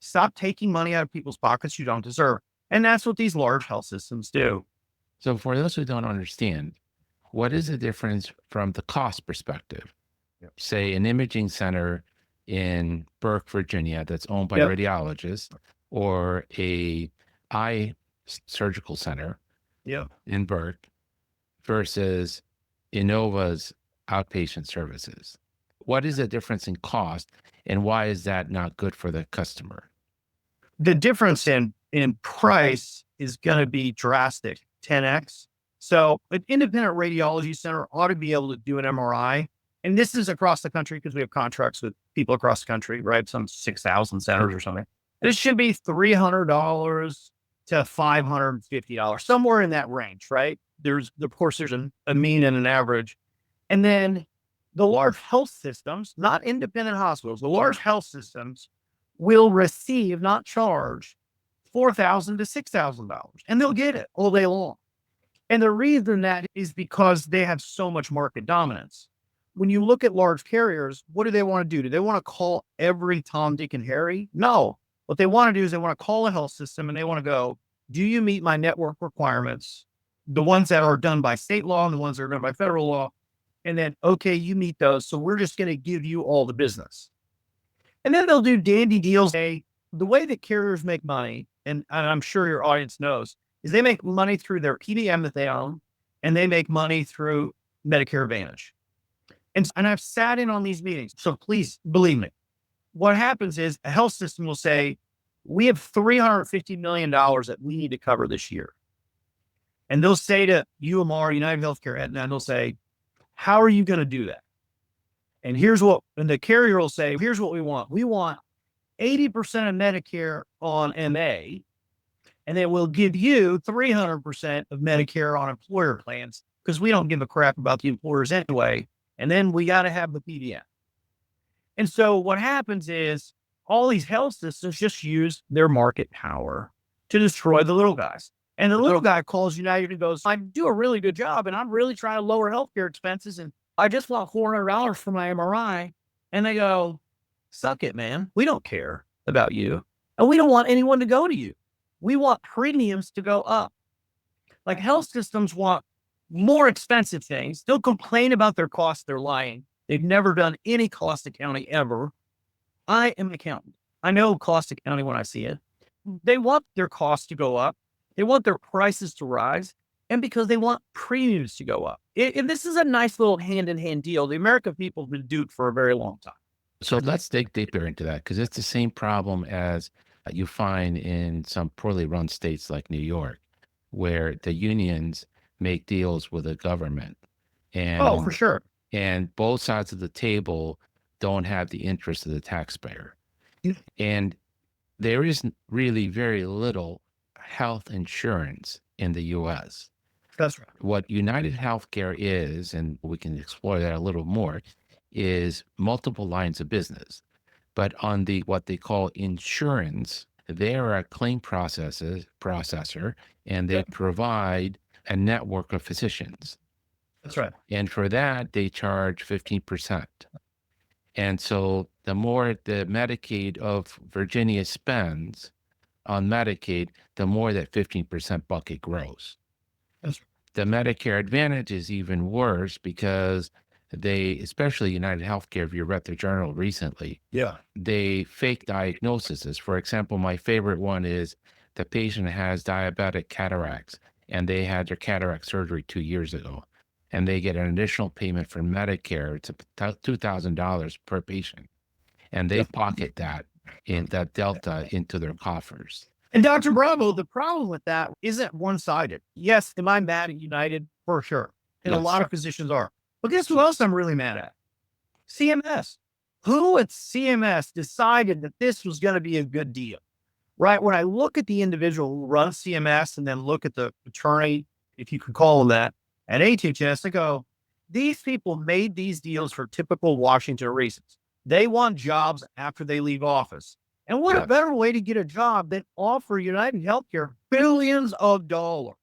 Stop taking money out of people's pockets you don't deserve. And that's what these large health systems do. So for those who don't understand, what is the difference from the cost perspective? Yep. Say an imaging center in Burke, Virginia, that's owned by Yep. radiologists, or a eye surgical center in Burke versus Innova's outpatient services. What is the difference in cost, and why is that not good for the customer? The difference in price is going to be drastic, 10x. So an independent radiology center ought to be able to do an MRI. And this is across the country because we have contracts with people across the country, right? Some 6,000 centers or something. This should be $300 to $550, somewhere in that range, right? Of course, there's a mean and an average. And then the large health systems, not independent hospitals, the large health systems will receive, not charge, $4,000 to $6,000, and they'll get it all day long. And the reason that is because they have so much market dominance. When you look at large carriers, what do they want to do? Do they want to call every Tom, Dick, and Harry? No. What they want to do is they want to call a health system and they want to go, do you meet my network requirements? The ones that are done by state law and the ones that are done by federal law. And then, okay, you meet those. So we're just going to give you all the business. And then they'll do dandy deals. The way that carriers make money, and I'm sure your audience knows, is they make money through their PBM that they own, and they make money through Medicare Advantage. And I've sat in on these meetings, so please believe me. What happens is a health system will say, we have $350 million that we need to cover this year. And they'll say to UMR, United Healthcare, and they'll say, how are you going to do that? And and the carrier will say, here's what we want. We want 80% of Medicare on MA, and then we'll give you 300% of Medicare on employer plans because we don't give a crap about the employers anyway. And then we got to have the PBM. And so what happens is all these health systems just use their market power to destroy the little guys. And the little guy calls United and goes, I do a really good job and I'm really trying to lower healthcare expenses. And I just want $400 for my MRI. And they go, suck it, man. We don't care about you. And we don't want anyone to go to you. We want premiums to go up. Like health systems want more expensive things. They'll complain about their costs. They're lying. They've never done any cost accounting ever. I am an accountant. I know cost accounting when I see it. They want their costs to go up. They want their prices to rise. And because they want premiums to go up. And this is a nice little hand-in-hand deal. The American people have been duped for a very long time. So let's dig deeper into that, because it's the same problem as you find in some poorly run states like New York, where the unions make deals with the government. And for sure. And both sides of the table don't have the interest of the taxpayer. Yeah. And there is really very little health insurance in the U.S. That's right. What United Healthcare is, and we can explore that a little more, is multiple lines of business. But on the what they call insurance, they are a claim processor, and they provide a network of physicians. That's right. And for that, they charge 15%. And so the more the Medicaid of Virginia spends on Medicaid, the more that 15% bucket grows. That's right. The Medicare Advantage is even worse because they, especially United Healthcare, if you read the journal recently, they fake diagnoses. For example, my favorite one is the patient has diabetic cataracts and they had their cataract surgery 2 years ago. And they get an additional payment from Medicare. It's $2,000 per patient. And they pocket that delta into their coffers. And Dr. Bravo, the problem with that isn't one-sided. Yes, am I mad at United? For sure. And a lot of physicians are. But guess who else I'm really mad at? CMS. Who at CMS decided that this was going to be a good deal? Right? When I look at the individual who runs CMS and then look at the attorney, if you could call him that, at HHS, I go, these people made these deals for typical Washington reasons. They want jobs after they leave office. And what a better way to get a job than offer United Healthcare billions of dollars.